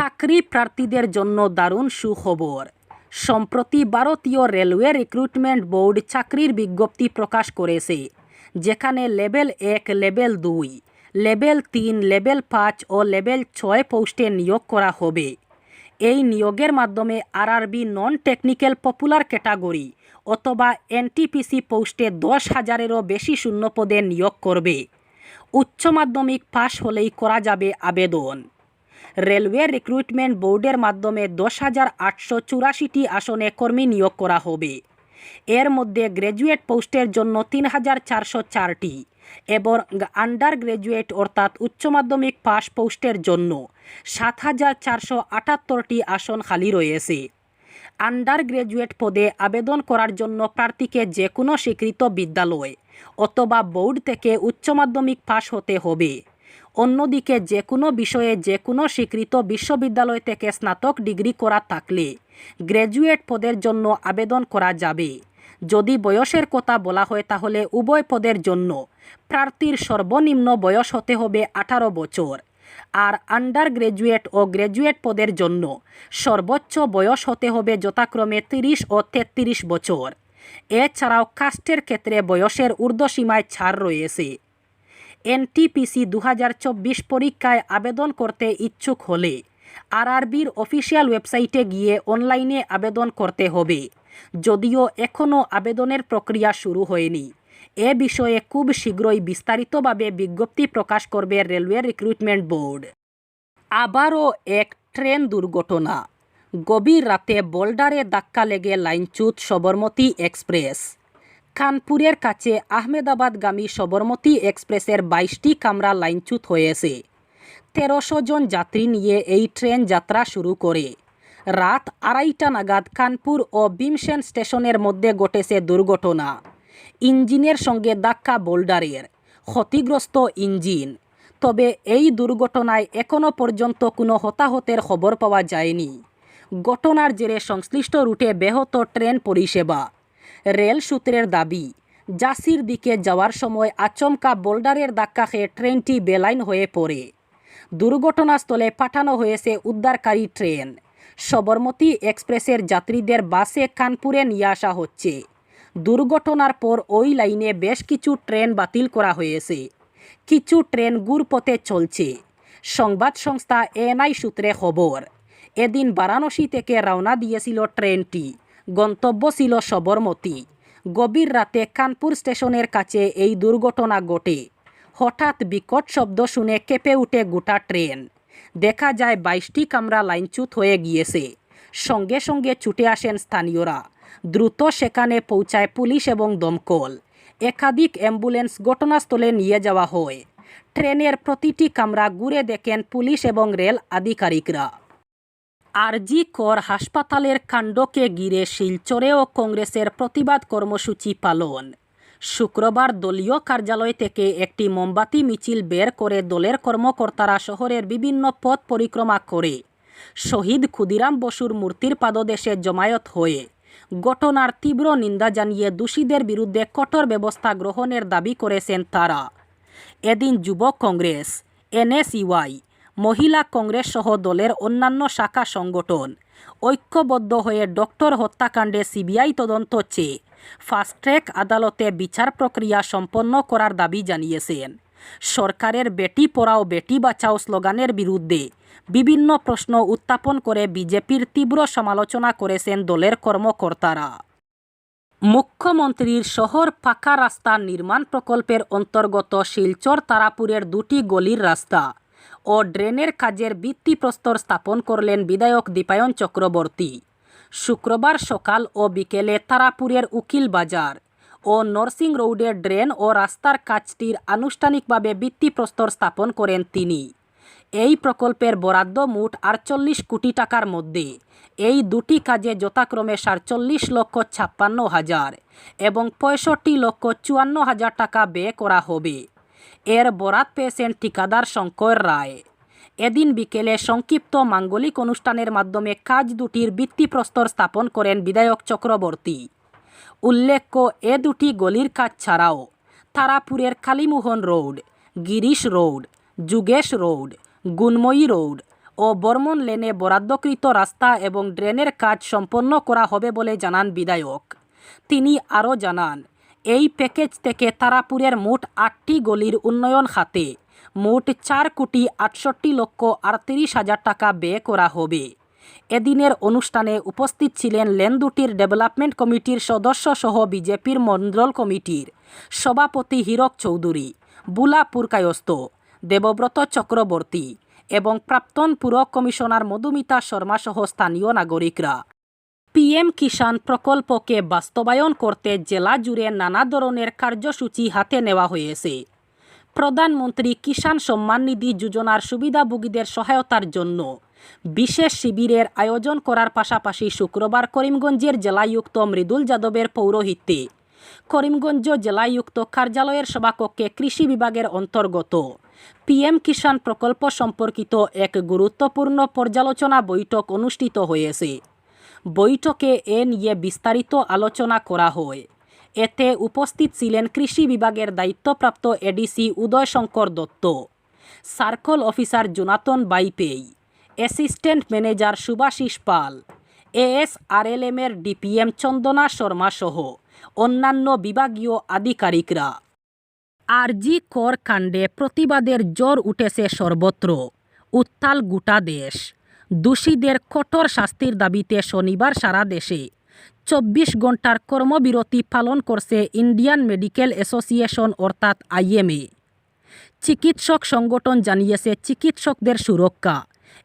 চাকরি প্রার্থীদের জন্য দারুণ সুখবর। সম্প্রতি ভারতীয় রেলওয়ে রিক্রুটমেন্ট বোর্ড চাকরির বিজ্ঞপ্তি প্রকাশ করেছে, যেখানে লেভেল 1, লেভেল 2, লেভেল 3, লেভেল 5 ও লেভেল 6 পোস্টে নিয়োগ করা হবে। এই নিয়োগের মাধ্যমে RRB non technical popular category অথবা এনটিপিসি পোস্টে 10,000-এরও বেশি শূন্যপদে নিয়োগ করবে। উচ্চ মাধ্যমিক পাশ হলেই করা যাবে আবেদন। রেলওয়ে রিক্রুটমেন্ট বোর্ডের মাধ্যমে 10,884টি আসনে কর্মী নিয়োগ করা হবে। এর মধ্যে গ্র্যাজুয়েট পোস্টের জন্য 3,404টি এবং আন্ডার গ্র্যাজুয়েট অর্থাৎ উচ্চ মাধ্যমিক পাস পোস্টের জন্য 7,478টি আসন খালি রয়েছে। আন্ডার গ্র্যাজুয়েট পদে আবেদন করার জন্য প্রার্থীকে যে কোনো স্বীকৃত বিদ্যালয় অথবা বোর্ড থেকে উচ্চ মাধ্যমিক পাস হতে হবে। অন্যদিকে যে কোনো বিষয়ে যে কোনো স্বীকৃত বিশ্ববিদ্যালয় থেকে স্নাতক ডিগ্রি করা থাকলে গ্র্যাজুয়েট পদের জন্য আবেদন করা যাবে। যদি বয়সের কথা বলা হয় তাহলে উভয় পদের জন্য প্রার্থীর সর্বনিম্ন বয়স হতে হবে 18 বছর, আর আন্ডার গ্র্যাজুয়েট ও গ্র্যাজুয়েট পদের জন্য সর্বোচ্চ বয়স হতে হবে যথাক্রমে 30 ও 33 বছর। এছাড়াও কাস্টের ক্ষেত্রে বয়সের ঊর্ধ্বসীমায় ছাড় রয়েছে। এনটিপিসি 2024 পরীক্ষায় আবেদন করতে ইচ্ছুক হলে আরআরবির অফিসিয়াল ওয়েবসাইটে গিয়ে অনলাইনে আবেদন করতে হবে। যদিও এখনও আবেদনের প্রক্রিয়া শুরু হয়নি, এ বিষয়ে খুব শীঘ্রই বিস্তারিতভাবে বিজ্ঞপ্তি প্রকাশ করবে রেলওয়ে রিক্রুটমেন্ট বোর্ড। আবারও এক ট্রেন দুর্ঘটনা। গভীর রাতে বোল্ডারে ধাক্কা লেগে লাইনচ্যুত সবরমতী এক্সপ্রেস। কানপুরের কাছে আহমেদাবাদগামী সবরমতী এক্সপ্রেসের 22টি কামরা লাইনচ্যুত হয়েছে। 1300 জন যাত্রী নিয়ে এই ট্রেন যাত্রা শুরু করে। রাত 2:30টা নাগাদ কানপুর ও ভীমসেন স্টেশনের মধ্যে ঘটেছে দুর্ঘটনা। ইঞ্জিনের সঙ্গে ধাক্কা বোল্ডারের, ক্ষতিগ্রস্ত ইঞ্জিন। তবে এই দুর্ঘটনায় এখনও পর্যন্ত কোনো হতাহতের খবর পাওয়া যায়নি। ঘটনার জেরে সংশ্লিষ্ট রুটে ব্যাহত ট্রেন পরিষেবা। রেল সূত্রের দাবি, ঝাঁসির দিকে যাওয়ার সময় আচমকা বোল্ডারের ধাক্কা খেয়ে ট্রেনটি বেলাইন হয়ে পড়ে। দুর্ঘটনাস্থলে পাঠানো হয়েছে উদ্ধারকারী ট্রেন। সবরমতী এক্সপ্রেসের যাত্রীদের বাসে কানপুরে নিয়ে আসা হচ্ছে। দুর্ঘটনার পর ওই লাইনে বেশ কিছু ট্রেন বাতিল করা হয়েছে। কিছু ট্রেন ঘুরপথে চলছে। সংবাদ সংস্থা এএনআই সূত্রে খবর, এদিন বারাণসী থেকে রওনা দিয়েছিল ট্রেনটি। গন্তব্য ছিল সবরমতী। গভীর রাতে কানপুর স্টেশনের কাছে এই দুর্ঘটনা ঘটে। হঠাৎ বিকট শব্দ শুনে কেঁপে উঠে গোটা ট্রেন। দেখা যায় 22টি কামরা লাইনচ্যুত হয়ে গিয়েছে। সঙ্গে সঙ্গে ছুটে আসেন স্থানীয়রা। দ্রুত সেখানে পৌঁছায় পুলিশ এবং দমকল। একাধিক অ্যাম্বুলেন্স ঘটনাস্থলে নিয়ে যাওয়া হয়। ট্রেনের প্রতিটি কামরা ঘুরে দেখেন পুলিশ এবং রেল আধিকারিকরা। আরজি কর হাসপাতালের কাণ্ডকে ঘিরে শিলচরেও কংগ্রেসের প্রতিবাদ কর্মসূচি পালন। শুক্রবার দলীয় কার্যালয় থেকে একটি মোমবাতি মিছিল বের করে দলের কর্মকর্তারা শহরের বিভিন্ন পথ পরিক্রমা করে শহীদ ক্ষুদিরাম বসুর মূর্তির পাদদেশে জমায়েত হয়ে ঘটনার তীব্র নিন্দা জানিয়ে দোষীদের বিরুদ্ধে কঠোর ব্যবস্থা গ্রহণের দাবি করেছেন তারা। এদিন যুব কংগ্রেস, এনএসইউআই, মহিলা কংগ্রেস সহ দলের অন্যান্য শাখা সংগঠন ঐক্যবদ্ধ হয়ে ডক্টর হত্যাকাণ্ডে সিবিআই তদন্ত চেয়ে ফাস্ট ট্র্যাক আদালতে বিচার প্রক্রিয়া সম্পন্ন করার দাবি জানিয়েছেন। সরকারের বেটি পড়াও বেটি বাঁচাও স্লোগানের বিরুদ্ধে বিভিন্ন প্রশ্ন উত্থাপন করে বিজেপির তীব্র সমালোচনা করেছেন দলের কর্মকর্তারা। মুখ্যমন্ত্রীর শহর পাকা রাস্তা নির্মাণ প্রকল্পের অন্তর্গত শিলচর তারাপুরের 2টি গলির রাস্তা ও ড্রেনের কাজের ভিত্তিপ্রস্তর স্থাপন করলেন বিধায়ক দীপায়ন চক্রবর্তী। শুক্রবার সকাল ও বিকেলে তারাপুরের উকিল বাজার ও নরসিং রোডের ড্রেন ও রাস্তার কাজটির আনুষ্ঠানিকভাবে ভিত্তিপ্রস্তর স্থাপন করেন তিনি। এই প্রকল্পের বরাদ্দ মোট 48 কোটি টাকার মধ্যে এই 2টি কাজে যথাক্রমে 47,56,000 এবং 65,54,000 টাকা ব্যয় করা হবে। এর বরাত পেয়েছেন ঠিকাদার শঙ্কর রায়। এদিন বিকেলে সংক্ষিপ্ত মাঙ্গলিক অনুষ্ঠানের মাধ্যমে কাজ দুটির ভিত্তিপ্রস্তর স্থাপন করেন বিধায়ক চক্রবর্তী। উল্লেখ্য, এ 2টি গলির কাজ ছাড়াও তারাপুরের Kalimohan road, Girish road, Jugesh road, Gunmoyee road ও বর্মন লেনে বরাদ্দকৃত রাস্তা এবং ড্রেনের কাজ সম্পন্ন করা হবে বলে জানান বিধায়ক। তিনি আরও জানান, এই প্যাকেজ থেকে তারাপুরের মোট 8টি গলির উন্নয়ন খাতে মোট 4,68,38,000 টাকা ব্যয় করা হবে। এদিনের অনুষ্ঠানে উপস্থিত ছিলেন লেন দুটির ডেভেলপমেন্ট কমিটির সদস্য সহ বিজেপির মণ্ডল কমিটির সভাপতি হীরক চৌধুরী, বুলা পুরকায়স্থ, দেবব্রত চক্রবর্তী এবং প্রাক্তন পুর কমিশনার মধুমিতা শর্মা সহ স্থানীয় নাগরিকরা। পিএম কিষাণ প্রকল্পকে বাস্তবায়ন করতে জেলা জুড়ে নানা ধরনের কার্যসূচি হাতে নেওয়া হয়েছে। প্রধানমন্ত্রী কিষাণ সম্মান নিধি যোজনার সুবিধাভোগীদের সহায়তার জন্য বিশেষ শিবিরের আয়োজন করার পাশাপাশি শুক্রবার করিমগঞ্জের জেলায়ুক্ত মৃদুল যাদবের পৌরোহিত্যে করিমগঞ্জ জেলায়ুক্ত কার্যালয়ের সভাকক্ষে কৃষি বিভাগের অন্তর্গত পিএম কিষাণ প্রকল্প সম্পর্কিত এক গুরুত্বপূর্ণ পর্যালোচনা বৈঠক অনুষ্ঠিত হয়েছে। বৈঠকে এ নিয়ে বিস্তারিত আলোচনা করা হয়। এতে উপস্থিত ছিলেন কৃষি বিভাগের দায়িত্বপ্রাপ্ত ADC Uday Shankar Dutta, circle officer Jonathan Baipei, assistant manager Subhashis Pal, ASRLM-এর ডিপিএম চন্দনা শর্মা সহ অন্যান্য বিভাগীয় আধিকারিকরা। আরজি কর কাণ্ডে প্রতিবাদের জ্বর উঠেছে সর্বত্র, উত্তাল গোটা দেশ। দোষীদের কঠোর শাস্তির দাবিতে শনিবার সারা দেশে 24 ঘন্টার কর্মবিরতি পালন করছে ইন্ডিয়ান মেডিকেল অ্যাসোসিয়েশন অর্থাৎ IMA। চিকিৎসক সংগঠন জানিয়েছে চিকিৎসকদের সুরক্ষা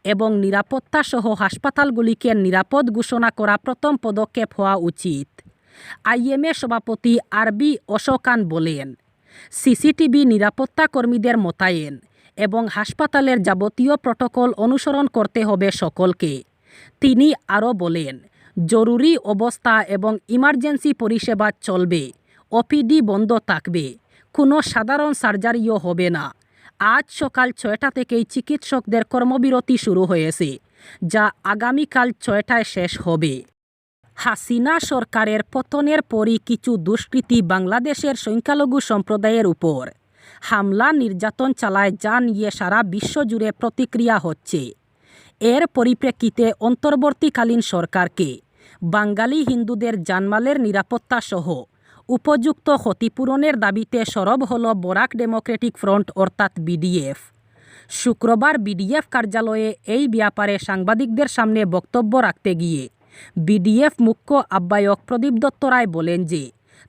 এবং নিরাপত্তা সহ হাসপাতালগুলিকে নিরাপদ ঘোষণা করা প্রথম পদক্ষেপ হওয়া উচিত। IMA সভাপতি RB অশোকান বলেন, CCTV নিরাপত্তা কর্মীদের মোতায়েন এবং হাসপাতালের যাবতীয় প্রটোকল অনুসরণ করতে হবে সকলকে। তিনি আরও বলেন, জরুরি অবস্থা এবং ইমার্জেন্সি পরিষেবা চলবে, OPD বন্ধ থাকবে, কোনো সাধারণ সার্জারিও হবে না। আজ সকাল 6টা থেকেই চিকিৎসকদের কর্মবিরতি শুরু হয়েছে, যা আগামীকাল 6টায় শেষ হবে। হাসিনা সরকারের পতনের পরই কিছু দুষ্কৃতী বাংলাদেশের সংখ্যালঘু সম্প্রদায়ের উপর হামলা নির্যাতন চালায়, যা নিয়ে সারা বিশ্বজুড়ে প্রতিক্রিয়া হচ্ছে। এর পরিপ্রেক্ষিতে অন্তর্বর্তীকালীন সরকারকে বাঙালি হিন্দুদের জানমালের নিরাপত্তা সহ উপযুক্ত ক্ষতিপূরণের দাবিতে সরব হল বরাক ডেমোক্রেটিক ফ্রন্ট অর্থাৎ BDF। শুক্রবার BDF কার্যালয়ে এই ব্যাপারে সাংবাদিকদের সামনে বক্তব্য রাখতে গিয়ে BDF মুখ্য আহ্বায়ক প্রদীপ দত্ত রায় বলেন যে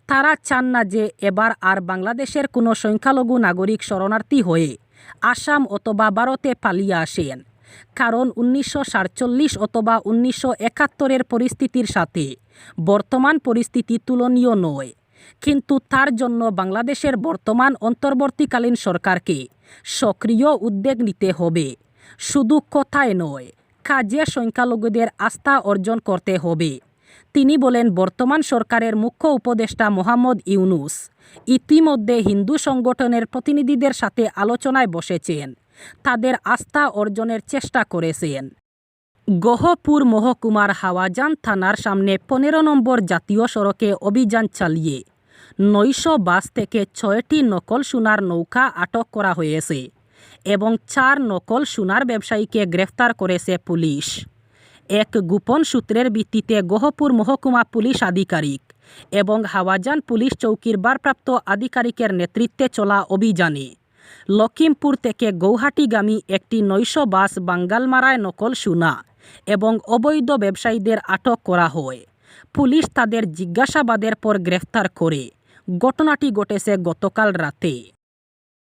তারা চান না যে এবার আর বাংলাদেশের কোনো সংখ্যালঘু নাগরিক শরণার্থী হয়ে আসাম অথবা ভারতে পালিয়ে আসেন, কারণ 1947 অথবা 1971-এর পরিস্থিতির সাথে বর্তমান পরিস্থিতি তুলনীয় নয়। কিন্তু তার জন্য বাংলাদেশের বর্তমান অন্তর্বর্তীকালীন সরকারকে সক্রিয় উদ্যোগ নিতে হবে। শুধু কথায় নয়, কাজে সংখ্যালঘুদের আস্থা অর্জন করতে হবে। তিনি বলেন, বর্তমান সরকারের মুখ্য উপদেষ্টা মোহাম্মদ ইউনুস ইতিমধ্যে হিন্দু সংগঠনের প্রতিনিধিদের সাথে আলোচনায় বসেছেন, তাদের আস্থা অর্জনের চেষ্টা করেছেন। গহপুর মহকুমার হাওয়াজান থানার সামনে 15 নম্বর জাতীয় সড়কে অভিযান চালিয়ে 900 বাস থেকে 6টি নকল সোনার নৌকা আটক করা হয়েছে এবং 4 নকল সোনার ব্যবসায়ীকে গ্রেফতার করেছে পুলিশ। এক গোপন সূত্রের ভিত্তিতে গহপুর মহকুমা পুলিশ আধিকারিক এবং হাওয়াজান পুলিশ চৌকির ভারপ্রাপ্ত আধিকারিকের নেতৃত্বে চলা অভিযানে লখিমপুর থেকে গৌহাটিগামী একটি 900 বাস বাঙ্গালমারায় নকল সোনা এবং অবৈধ ব্যবসায়ীদের আটক করা হয়। পুলিশ তাদের জিজ্ঞাসাবাদের পর গ্রেফতার করে। ঘটনাটি ঘটেছে গতকাল রাতে।